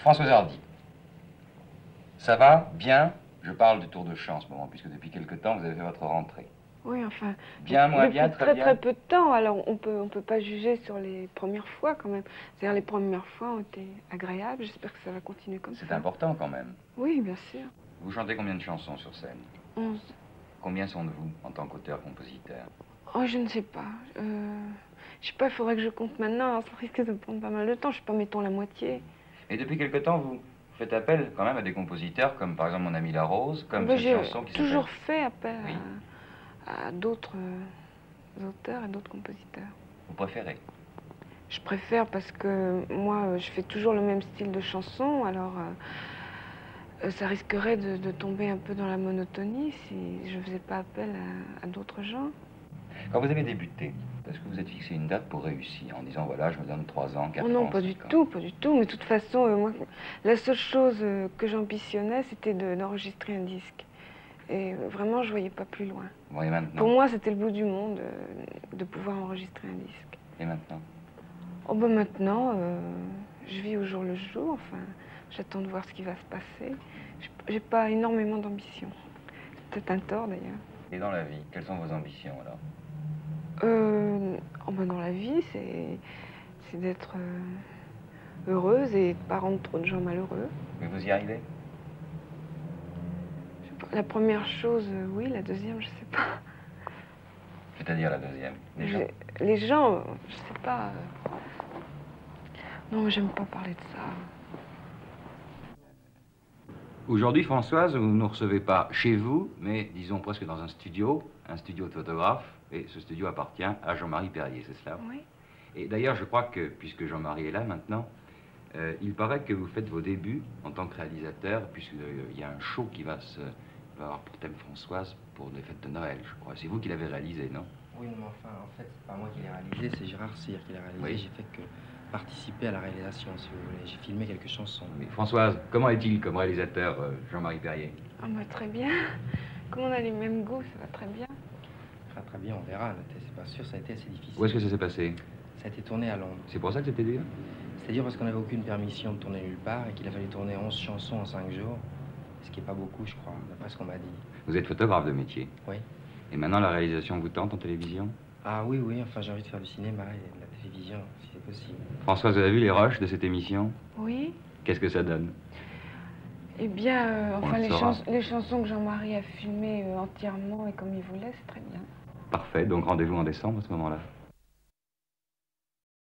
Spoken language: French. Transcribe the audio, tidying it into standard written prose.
Françoise Hardy. Ça va? Bien? Je parle du tour de chant en ce moment, puisque depuis quelque temps, vous avez fait votre rentrée. Oui, enfin... Bien, moins bien, très bien. Très peu de temps, alors on peut pas juger sur les premières fois quand même. C'est-à-dire les premières fois ont été agréables, j'espère que ça va continuer comme ça. C'est important quand même. Oui, bien sûr. Vous chantez combien de chansons sur scène? 11. Combien sont de vous en tant qu'auteur-compositeur? Oh, je ne sais pas. Je sais pas, il faudrait que je compte maintenant, alors ça risque de prendre pas mal de temps, je sais pas, mettons la moitié. Et depuis quelque temps, vous faites appel quand même à des compositeurs, comme par exemple mon ami La Rose, comme cette chanson qui J'ai toujours fait appel oui. à d'autres auteurs et d'autres compositeurs. Vous préférez? Je préfère parce que moi, je fais toujours le même style de chanson, alors ça risquerait de tomber un peu dans la monotonie si je faisais pas appel à d'autres gens. Quand vous avez débuté, est-ce que vous êtes fixé une date pour réussir, en disant, voilà, je me donne 3 ans, 4 ans, non, pas du tout, pas du tout. Mais de toute façon, moi, la seule chose que j'ambitionnais, c'était d'enregistrer un disque. Et vraiment, je voyais pas plus loin. Bon, et maintenant? Pour moi, c'était le bout du monde de pouvoir enregistrer un disque. Et maintenant? Oh ben maintenant, je vis au jour le jour, enfin, j'attends de voir ce qui va se passer. J'ai pas énormément d'ambition. C'est peut-être un tort d'ailleurs. Et dans la vie, quelles sont vos ambitions alors? Oh ben dans la vie, c'est d'être heureuse et de pas rendre trop de gens malheureux. Mais vous y arrivez? La première chose, oui, la deuxième, je sais pas. C'est-à-dire la deuxième? Les gens, je sais pas. Non, j'aime pas parler de ça. Aujourd'hui, Françoise, vous ne nous recevez pas chez vous, mais disons presque dans un studio de photographe, et ce studio appartient à Jean-Marie Perrier, c'est cela? Oui. Et d'ailleurs, je crois que, puisque Jean-Marie est là maintenant, il paraît que vous faites vos débuts en tant que réalisateur, puisqu'il y a un show qui va avoir pour thème Françoise pour les fêtes de Noël, je crois. C'est vous qui l'avez réalisé, non? Oui, mais enfin, en fait, c'est pas moi qui l'ai réalisé, c'est Gérard Cyr qui l'a réalisé. Oui. J'ai fait que participer à la réalisation, si vous voulez. J'ai filmé quelques chansons. Oui. Françoise, comment est-il comme réalisateur, Jean-Marie Perrier? Ah bah très bien. Comme on a les mêmes goûts, ça va très bien. Très bien, on verra. C'est pas sûr, ça a été assez difficile. Où est-ce que ça s'est passé? Ça a été tourné à Londres. C'est pour ça que c'était dur? C'est-à-dire parce qu'on n'avait aucune permission de tourner nulle part et qu'il a fallu tourner 11 chansons en 5 jours. Ce qui est pas beaucoup, je crois, d'après ce qu'on m'a dit. Vous êtes photographe de métier? Oui. Et maintenant, la réalisation vous tente en télévision? Ah oui, oui, enfin j'ai envie de faire du cinéma et de la télévision, si c'est possible. Françoise, vous avez vu les rushs de cette émission? Oui. Qu'est-ce que ça donne? Eh bien, enfin, le les chansons que Jean-Marie a filmées entièrement et comme il voulait, c'est très bien. Parfait, donc rendez-vous en décembre à ce moment-là.